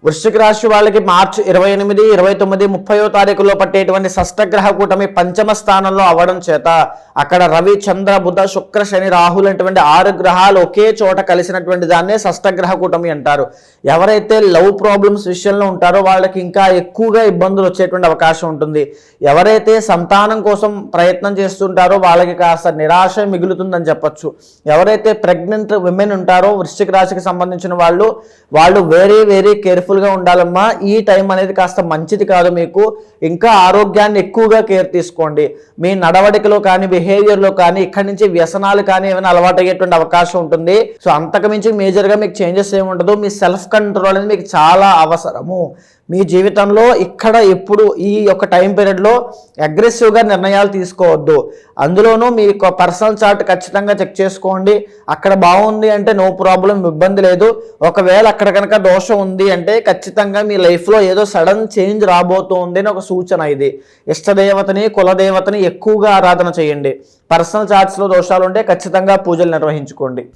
వృశ్చిక రాశి వాళ్ళకి మార్చి 28, 29, 30వ తారీఖులో పట్టేటువంటి షష్టగ్రహ కూటమి పంచమ స్థానంలో అవ్వడం చేత అక్కడ రవి, చంద్ర, బుధ, శుక్ర, శని, రాహులు అటువంటి 6 గ్రహాలు ఒకే చోట కలిసినటువంటి దాన్నే షష్టగ్రహ కూటమి అంటారు. ఎవరైతే లవ్ ప్రాబ్లమ్స్ విషయంలో ఉంటారో వాళ్ళకి ఇంకా ఎక్కువగా ఇబ్బందులు వచ్చేటువంటి అవకాశం ఉంటుంది. ఎవరైతే సంతానం కోసం ప్రయత్నం చేస్తుంటారో వాళ్ళకి కాస్త నిరాశ మిగులుతుందని చెప్పొచ్చు. ఎవరైతే ప్రెగ్నెంట్ విమెన్ ఉంటారో వృశ్చిక రాశికి సంబంధించిన వాళ్ళు వెరీ కేర్ఫుల్గా ఉండాలమ్మా. ఈ టైం అనేది కాస్త మంచిది కాదు. మీకు ఇంకా ఆరోగ్యాన్ని ఎక్కువగా కేర్ తీసుకోండి. మీ నడవడికలో కానీ బిహేవియర్లో కానీ ఇక్కడి నుంచి వ్యసనాలు కానీ ఏమైనా అలవాటు అయ్యేటువంటి అవకాశం ఉంటుంది. సో అంతకుమించి మేజర్గా మీకు చేంజెస్ ఏమి ఉండదు. మీ సెల్ఫ్ కంట్రోల్ అనేది మీకు చాలా అవసరము. మీ జీవితంలో ఇక్కడ ఎప్పుడు ఈ యొక్క టైం పీరియడ్లో అగ్రెసివ్గా నిర్ణయాలు తీసుకోవద్దు. అందులోనూ మీ పర్సనల్ చార్ట్ ఖచ్చితంగా చెక్ చేసుకోండి. అక్కడ బాగుంది అంటే నో ప్రాబ్లం, ఇబ్బంది లేదు. ఒకవేళ అక్కడ కనుక దోషం ఉంది అంటే ఖచ్చితంగా మీ లైఫ్లో ఏదో సడన్ చేంజ్ రాబోతుంది అని ఒక సూచన ఇది. ఇష్టదేవతని, కులదేవతని ఎక్కువగా ఆరాధన చేయండి. పర్సనల్ చార్ట్స్లో దోషాలు ఉంటే ఖచ్చితంగా పూజలు నిర్వహించుకోండి.